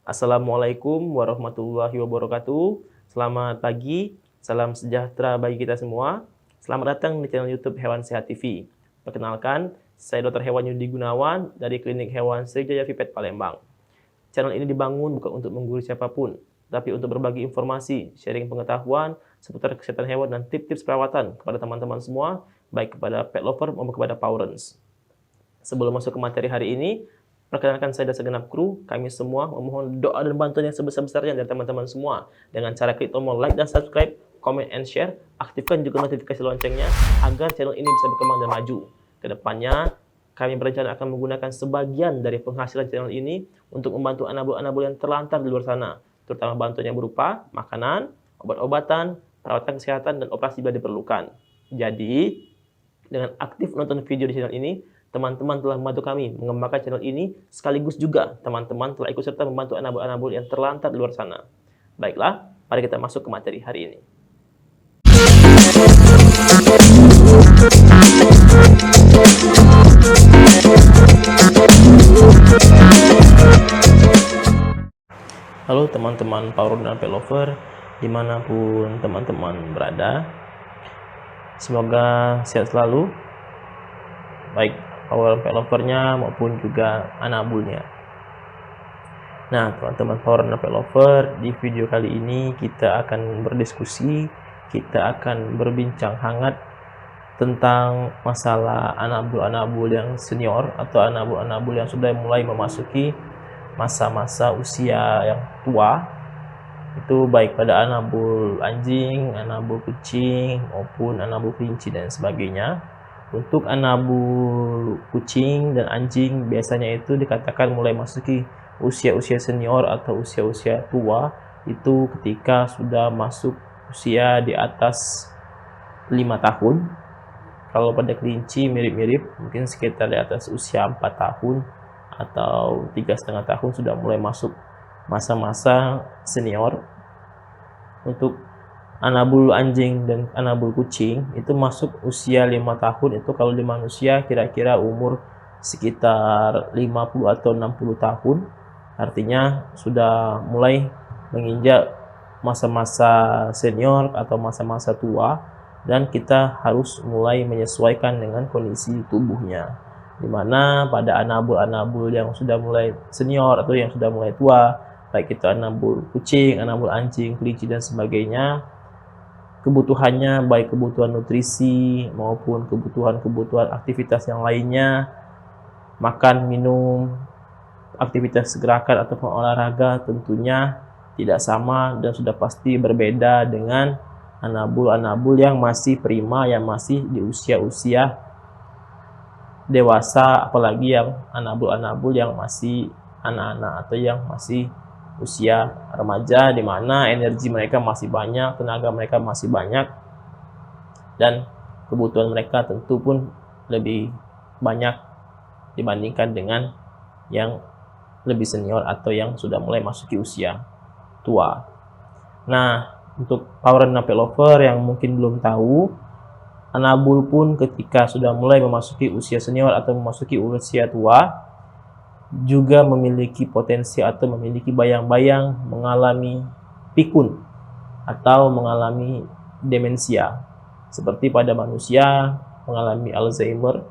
Assalamualaikum warahmatullahi wabarakatuh. Selamat pagi, salam sejahtera bagi kita semua. Selamat datang di channel YouTube Hewan Sehat TV. Perkenalkan, saya Dr. Hewan Yudi Gunawan dari Klinik Hewan Sriwijaya Vipet Palembang. Channel ini dibangun bukan untuk menggurui siapapun, tapi untuk berbagi informasi, sharing pengetahuan seputar kesehatan hewan dan tips-tips perawatan kepada teman-teman semua, baik kepada pet lover maupun kepada pawrens. Sebelum masuk ke materi hari ini, perkenalkan saya dan segenap kru, kami semua memohon doa dan bantuan yang sebesar-besarnya dari teman-teman semua dengan cara klik tombol like dan subscribe, comment and share, aktifkan juga notifikasi loncengnya agar channel ini bisa berkembang dan maju. Kedepannya, kami berencana akan menggunakan sebagian dari penghasilan channel ini untuk membantu anabul-anabul yang terlantar di luar sana, terutama bantuan yang berupa makanan, obat-obatan, perawatan kesehatan, dan operasi bila diperlukan. Jadi, dengan aktif menonton video di channel ini, teman-teman telah membantu kami mengembangkan channel ini, sekaligus juga teman-teman telah ikut serta membantu anabul-anabul yang terlantar di luar sana. Baiklah, mari kita masuk ke materi hari ini. Halo teman-teman pawron dan pet lover, dimanapun teman-teman berada. Semoga sehat selalu, baik pawron pet lovernya maupun juga anabulnya. Nah, teman-teman pawron dan pet lover, di video kali ini kita akan berdiskusi, kita akan berbincang hangat tentang masalah anabul-anabul yang senior atau anabul-anabul yang sudah mulai memasuki masa-masa usia yang tua, itu baik pada anabul anjing, anabul kucing, maupun anabul kelinci dan sebagainya. Untuk anabul kucing dan anjing biasanya itu dikatakan mulai masuki usia-usia senior atau usia-usia tua, itu ketika sudah masuk usia di atas 5 tahun. Kalau pada kelinci mirip-mirip, mungkin sekitar di atas usia 4 tahun atau 3,5 tahun sudah mulai masuk masa-masa senior. Untuk anabul anjing dan anabul kucing itu masuk usia 5 tahun, itu kalau di manusia kira-kira umur sekitar 50 atau 60 tahun. Artinya sudah mulai menginjak masa-masa senior atau masa-masa tua, dan kita harus mulai menyesuaikan dengan kondisi tubuhnya. Dimana pada anabul-anabul yang sudah mulai senior atau yang sudah mulai tua, baik itu anabul kucing, anabul anjing, kelinci dan sebagainya, kebutuhannya baik kebutuhan nutrisi maupun kebutuhan aktivitas yang lainnya, makan, minum, aktivitas gerakan ataupun olahraga tentunya tidak sama dan sudah pasti berbeda dengan anabul-anabul yang masih prima, yang masih di usia-usia dewasa, apalagi yang anabul-anabul yang masih anak-anak atau yang masih usia remaja, di mana energi mereka masih banyak, tenaga mereka masih banyak, dan kebutuhan mereka tentu pun lebih banyak dibandingkan dengan yang lebih senior atau yang sudah mulai masuki usia tua. Nah, untuk pawron dan pet lover yang mungkin belum tahu, anabul pun ketika sudah mulai memasuki usia senior atau memasuki usia tua juga memiliki potensi atau memiliki bayang-bayang mengalami pikun atau mengalami demensia, seperti pada manusia mengalami Alzheimer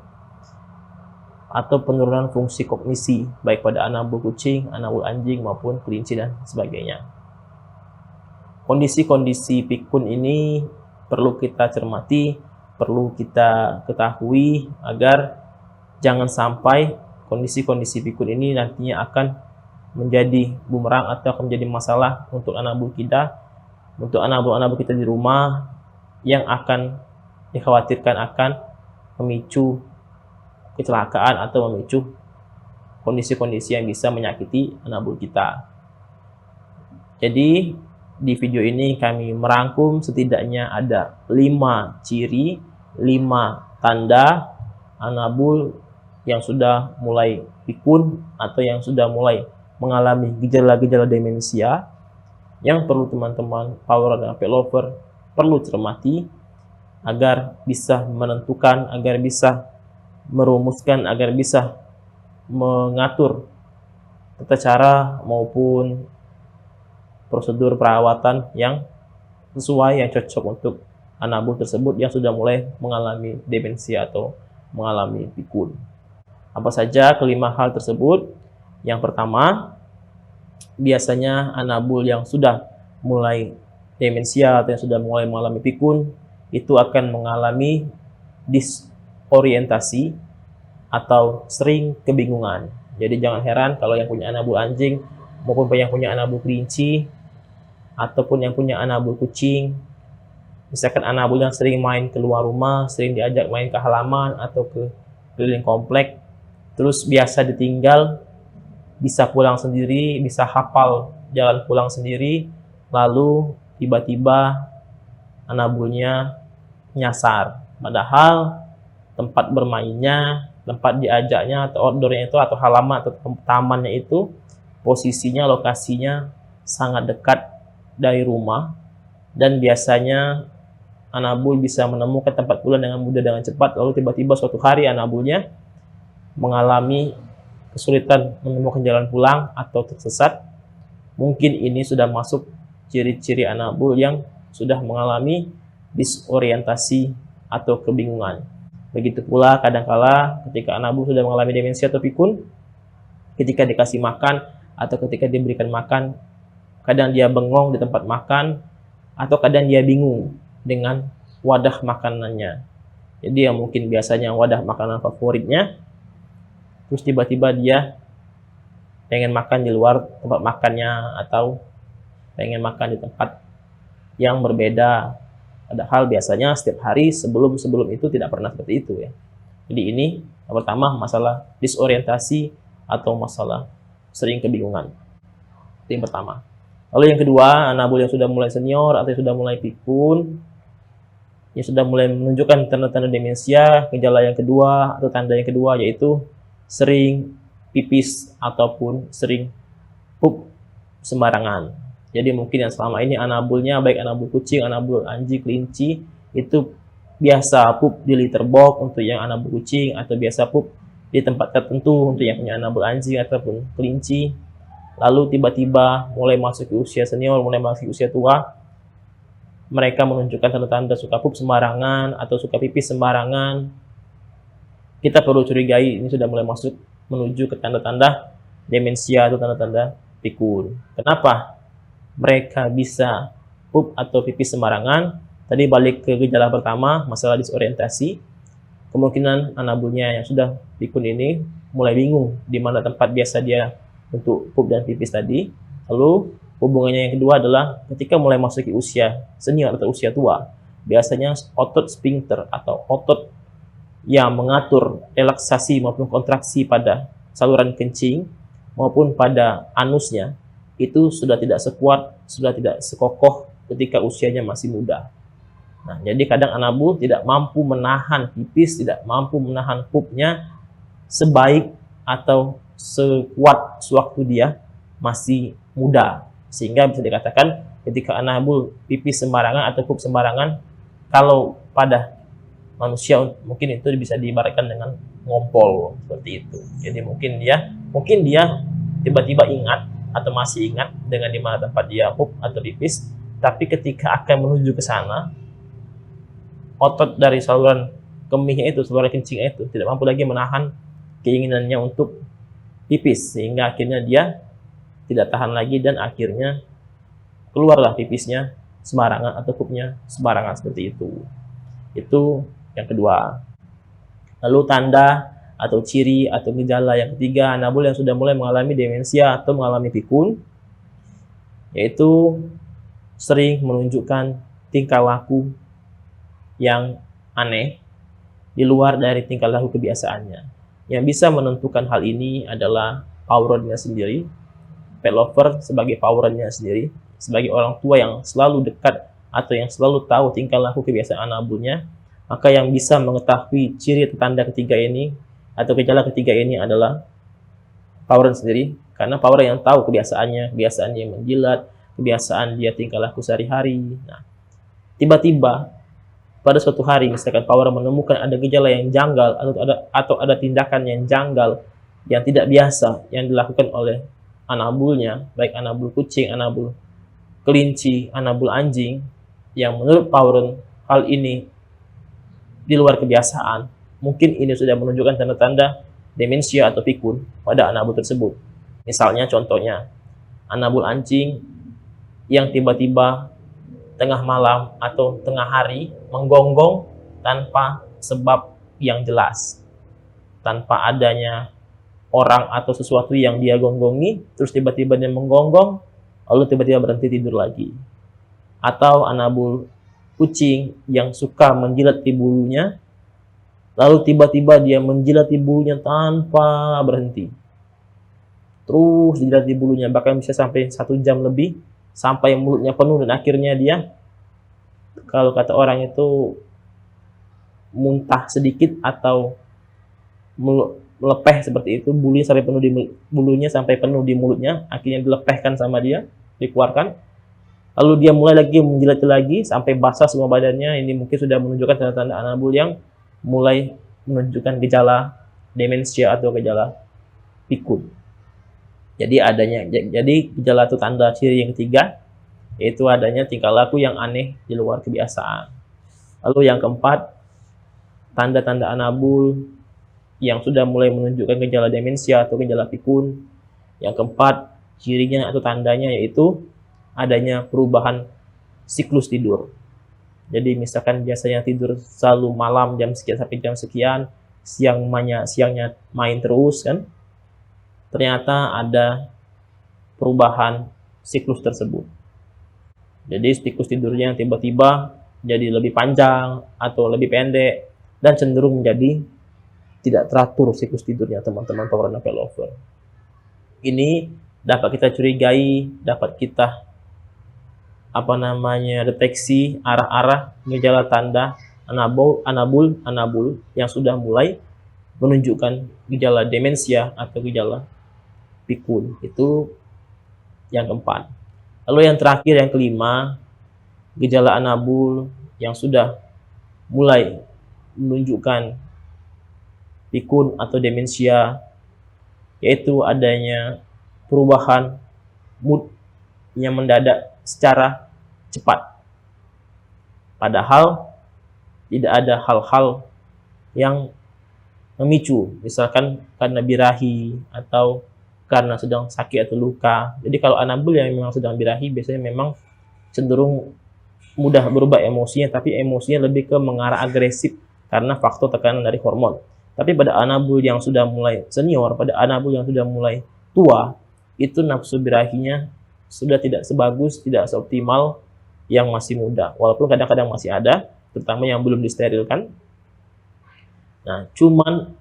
atau penurunan fungsi kognisi baik pada anabul kucing, anabul anjing maupun kelinci dan sebagainya. Kondisi-kondisi pikun ini perlu kita cermati, perlu kita ketahui agar jangan sampai kondisi-kondisi pikun ini nantinya akan menjadi bumerang atau akan menjadi masalah untuk anabul kita, untuk anabul-anabul kita di rumah, yang akan dikhawatirkan akan memicu kecelakaan atau memicu kondisi-kondisi yang bisa menyakiti anabul kita. Jadi di video ini kami merangkum setidaknya ada 5 ciri, 5 tanda anabul yang sudah mulai pikun atau yang sudah mulai mengalami gejala-gejala demensia yang perlu teman-teman pawron dan pet lover perlu cermati agar bisa menentukan, agar bisa merumuskan, agar bisa mengatur tata cara maupun prosedur perawatan yang sesuai, yang cocok untuk anabul tersebut yang sudah mulai mengalami demensia atau mengalami pikun. Apa saja kelima hal tersebut? Yang pertama, biasanya anabul yang sudah mulai demensia atau yang sudah mulai mengalami pikun itu akan mengalami disorientasi atau sering kebingungan. Jadi jangan heran kalau yang punya anabul anjing maupun yang punya anabul kelinci ataupun yang punya anabul kucing, misalkan anabul yang sering main keluar rumah, sering diajak main ke halaman atau ke keliling komplek, terus biasa ditinggal, bisa pulang sendiri, bisa hafal jalan pulang sendiri, lalu tiba-tiba anabulnya nyasar. Padahal tempat bermainnya, tempat diajaknya atau outdoornya itu atau halaman atau tamannya itu posisinya, lokasinya sangat dekat dari rumah, dan biasanya anabul bisa menemukan tempat pulang dengan mudah, dengan cepat. Lalu tiba-tiba suatu hari anabulnya mengalami kesulitan menemukan jalan pulang atau tersesat. Mungkin ini sudah masuk ciri-ciri anabul yang sudah mengalami disorientasi atau kebingungan. Begitu pula kadangkala ketika anabul sudah mengalami demensia atau pikun, ketika dikasih makan atau ketika diberikan makan, kadang dia bengong di tempat makan atau kadang dia bingung dengan wadah makanannya. Jadi yang mungkin biasanya wadah makanan favoritnya, terus tiba-tiba dia pengen makan di luar tempat makannya atau pengen makan di tempat yang berbeda. Padahal biasanya setiap hari sebelum itu tidak pernah seperti itu ya. Jadi ini yang pertama, masalah disorientasi atau masalah sering kebingungan. Itu yang pertama. Lalu yang kedua, anabul yang sudah mulai senior atau yang sudah mulai pikun, yang sudah mulai menunjukkan tanda-tanda demensia, gejala yang kedua atau tanda yang kedua yaitu sering pipis ataupun sering pup sembarangan. Jadi mungkin yang selama ini anabulnya, baik anabul kucing, anabul anjing, kelinci, itu biasa pup di litter box untuk yang anabul kucing, atau biasa pup di tempat tertentu untuk yang punya anabul anjing ataupun kelinci. Lalu tiba-tiba mulai masuk ke usia senior, mulai masuk ke usia tua, mereka menunjukkan tanda-tanda suka pup sembarangan atau suka pipis sembarangan. Kita perlu curigai ini sudah mulai masuk menuju ke tanda-tanda demensia atau tanda-tanda pikun. Kenapa mereka bisa pup atau pipis sembarangan? Tadi balik ke gejala pertama, masalah disorientasi. Kemungkinan anabulnya yang sudah pikun ini mulai bingung di mana tempat biasa dia untuk pup dan pipis tadi. Lalu hubungannya yang kedua adalah ketika mulai masuk ke usia senior atau usia tua, biasanya otot sphincter atau otot yang mengatur relaksasi maupun kontraksi pada saluran kencing maupun pada anusnya itu sudah tidak sekuat, sudah tidak sekokoh ketika usianya masih muda. Nah, jadi kadang anabul tidak mampu menahan pipis, tidak mampu menahan pupnya sebaik atau sekuat sewaktu dia masih muda. Sehingga bisa dikatakan ketika anabul pipis sembarangan atau pup sembarangan, kalau pada manusia mungkin itu bisa diibaratkan dengan ngompol seperti itu. Jadi mungkin dia tiba-tiba ingat atau masih ingat dengan di mana tempat dia pup atau pipis, tapi ketika akan menuju ke sana, otot dari saluran kemihnya itu, saluran kencingnya itu tidak mampu lagi menahan keinginannya untuk pipis, sehingga akhirnya dia tidak tahan lagi dan akhirnya keluarlah pipisnya sembarangan atau pupnya sembarangan seperti itu. Itu yang kedua. Lalu tanda atau ciri atau gejala yang ketiga anabul yang sudah mulai mengalami demensia atau mengalami pikun, yaitu sering menunjukkan tingkah laku yang aneh di luar dari tingkah laku kebiasaannya. Yang bisa menentukan hal ini adalah powernya sendiri, pet lover sebagai powernya sendiri, sebagai orang tua yang selalu dekat atau yang selalu tahu tingkah laku kebiasaan anabulnya, maka yang bisa mengetahui ciri tanda ketiga ini atau gejala ketiga ini adalah power sendiri, karena power yang tahu kebiasaannya menjilat, kebiasaan dia tingkah laku sehari-hari. Nah, tiba-tiba pada suatu hari misalkan power menemukan ada gejala yang janggal atau ada tindakan yang janggal yang tidak biasa yang dilakukan oleh anabulnya, baik anabul kucing, anabul kelinci, anabul anjing, yang menurut Pauren hal ini di luar kebiasaan, mungkin ini sudah menunjukkan tanda-tanda demensia atau pikun pada anabul tersebut. Misalnya contohnya, anabul anjing yang tiba-tiba tengah malam atau tengah hari menggonggong tanpa sebab yang jelas, tanpa adanya orang atau sesuatu yang dia gonggongi, terus tiba-tiba dia menggonggong, lalu tiba-tiba berhenti tidur lagi. Atau anabul kucing yang suka menjilat di bulunya, lalu tiba-tiba dia menjilat di bulunya tanpa berhenti. Terus dijilat di bulunya, bahkan bisa sampai 1 jam lebih, sampai mulutnya penuh dan akhirnya dia, kalau kata orang itu, muntah sedikit atau melepeh seperti itu, bulunya sampai penuh di mulutnya, akhirnya dilepehkan sama dia, dikeluarkan. Lalu dia mulai lagi menjilat lagi sampai basah semua badannya. Ini mungkin sudah menunjukkan tanda-tanda anabul yang mulai menunjukkan gejala demensia atau gejala pikun. Jadi gejala atau tanda ciri yang ketiga yaitu adanya tingkah laku yang aneh di luar kebiasaan. Lalu yang keempat, tanda-tanda anabul yang sudah mulai menunjukkan gejala demensia atau gejala pikun. Yang keempat, cirinya atau tandanya yaitu adanya perubahan siklus tidur. Jadi misalkan biasanya tidur selalu malam jam sekian sampai jam sekian, siangnya main terus kan. Ternyata ada perubahan siklus tersebut. Jadi siklus tidurnya tiba-tiba jadi lebih panjang atau lebih pendek dan cenderung menjadi tidak teratur siklus tidurnya teman-teman Power Novel Lover. Ini dapat kita curigai, dapat kita deteksi arah-arah gejala tanda anabul yang sudah mulai menunjukkan gejala demensia atau gejala pikun. Itu yang keempat. Lalu yang terakhir, yang kelima, gejala anabul yang sudah mulai menunjukkan pikun atau demensia, yaitu adanya perubahan mood yang mendadak secara cepat. Padahal tidak ada hal-hal yang memicu, misalkan karena birahi atau karena sedang sakit atau luka. Jadi kalau anabul yang memang sedang birahi biasanya memang cenderung mudah berubah emosinya, tapi emosinya lebih ke mengarah agresif karena faktor tekanan dari hormon. Tapi pada anabul yang sudah mulai senior, pada anabul yang sudah mulai tua, itu nafsu birahinya sudah tidak sebagus, tidak seoptimal yang masih muda. Walaupun kadang-kadang masih ada, terutama yang belum disterilkan. Nah, cuman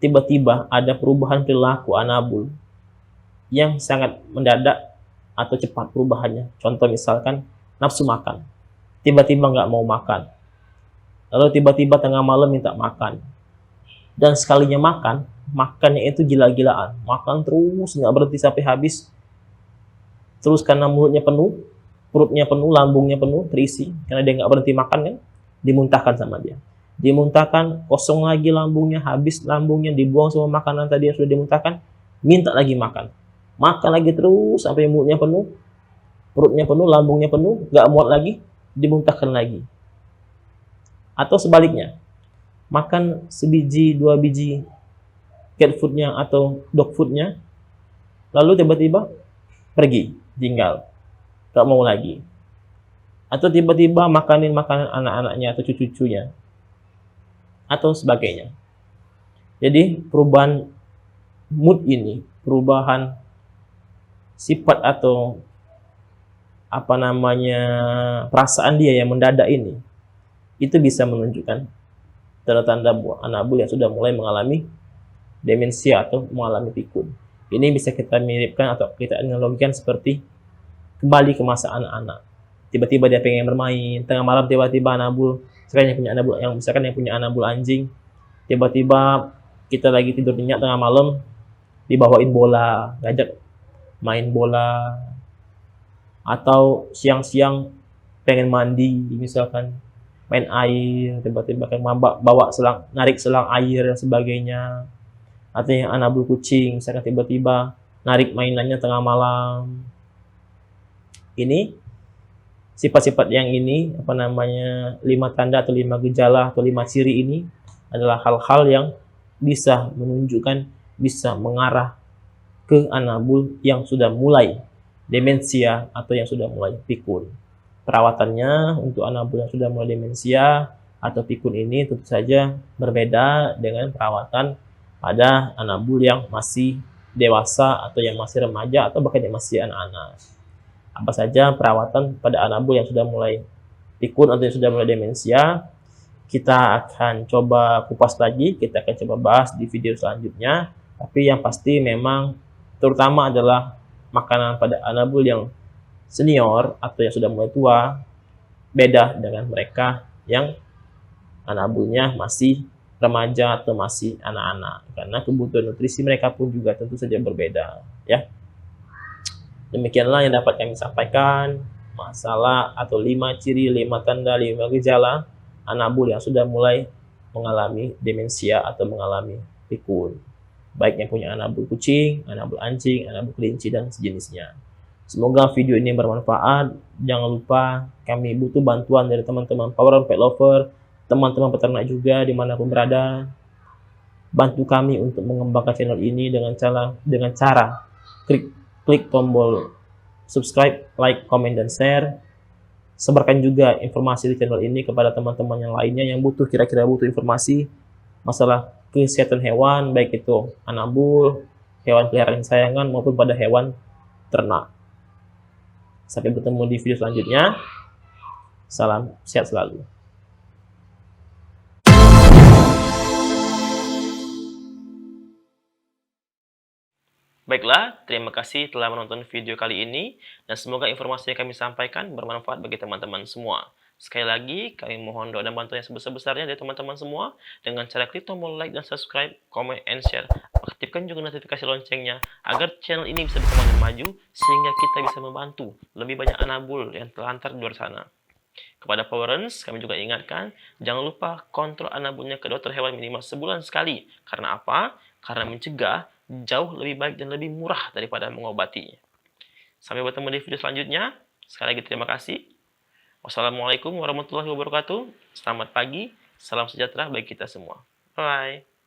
tiba-tiba ada perubahan perilaku anabul yang sangat mendadak atau cepat perubahannya. Contoh misalkan nafsu makan. Tiba-tiba nggak mau makan. Lalu tiba-tiba tengah malam minta makan. Dan sekalinya makan, makannya itu gila-gilaan. Makan terus, nggak berhenti sampai habis. Terus karena mulutnya penuh, perutnya penuh, lambungnya penuh, terisi. Karena dia nggak berhenti makan kan, dimuntahkan sama dia. Dimuntahkan, kosong lagi lambungnya, habis lambungnya, dibuang semua makanan tadi yang sudah dimuntahkan, minta lagi makan. Makan lagi terus sampai mulutnya penuh, perutnya penuh, lambungnya penuh, nggak muat lagi, dimuntahkan lagi. Atau sebaliknya, makan sebiji, 2 biji cat foodnya atau dog foodnya, lalu tiba-tiba pergi, tinggal, nggak mau lagi. Atau tiba-tiba makanin makanan anak-anaknya atau cucu-cucunya, atau sebagainya. Jadi perubahan mood ini, perubahan sifat atau perasaan dia yang mendadak ini, itu bisa menunjukkan tanda-tanda anabul yang sudah mulai mengalami demensia atau mengalami pikun. Ini bisa kita miripkan atau kita analogikan seperti kembali ke masa anak-anak. Tiba-tiba dia pengen bermain, tengah malam tiba-tiba anabul, misalkan yang punya anabul anjing, tiba-tiba kita lagi tidur nyenyak tengah malam, dibawain bola, ngajak main bola, atau siang-siang pengen mandi, misalkan main air, tiba-tiba kan bawa narik selang air dan sebagainya. Atau yang anabul kucing, misalkan tiba-tiba narik mainannya tengah malam. Ini sifat-sifat yang ini, 5 tanda atau 5 gejala atau 5 ciri ini adalah hal-hal yang bisa menunjukkan, bisa mengarah ke anabul yang sudah mulai demensia atau yang sudah mulai pikun. Perawatannya untuk anabul yang sudah mulai demensia atau pikun ini tentu saja berbeda dengan perawatan pada anabul yang masih dewasa atau yang masih remaja atau bahkan yang masih anak-anak. Apa saja perawatan pada anabul yang sudah mulai pikun atau yang sudah mulai demensia, kita akan coba kupas lagi, kita akan coba bahas di video selanjutnya. Tapi yang pasti memang terutama adalah makanan pada anabul yang senior atau yang sudah mulai tua beda dengan mereka yang anabulnya masih remaja atau masih anak-anak, karena kebutuhan nutrisi mereka pun juga tentu saja berbeda, ya. Demikianlah yang dapat kami sampaikan masalah atau 5 ciri, 5 tanda, 5 gejala anabul yang sudah mulai mengalami demensia atau mengalami pikun. Baik yang punya anabul kucing, anabul anjing, anabul kelinci, dan sejenisnya. Semoga video ini bermanfaat. Jangan lupa kami butuh bantuan dari teman-teman Power Pet Lover, teman-teman peternak juga dimanapun berada. Bantu kami untuk mengembangkan channel ini dengan cara klik tombol subscribe, like, comment, dan share. Sebarkan juga informasi di channel ini kepada teman-teman yang lainnya yang kira-kira butuh informasi masalah kesehatan hewan, baik itu anabul, hewan peliharaan kesayangan, maupun pada hewan ternak. Sampai bertemu di video selanjutnya. Salam sehat selalu. Baiklah, terima kasih telah menonton video kali ini, dan semoga informasi yang kami sampaikan bermanfaat bagi teman-teman semua. Sekali lagi, kami mohon doa dan bantuan yang sebesar-besarnya dari teman-teman semua dengan cara klik tombol like dan subscribe, comment, and share. Aktifkan juga notifikasi loncengnya agar channel ini bisa berkembang maju, sehingga kita bisa membantu lebih banyak anabul yang terlantar di luar sana. Kepada Powerens, kami juga ingatkan, jangan lupa kontrol anabulnya ke dokter hewan minimal sebulan sekali. Karena apa? Karena mencegah jauh lebih baik dan lebih murah daripada mengobati. Sampai bertemu di video selanjutnya. Sekali lagi terima kasih. Wassalamualaikum warahmatullahi wabarakatuh. Selamat pagi, salam sejahtera bagi kita semua. Bye.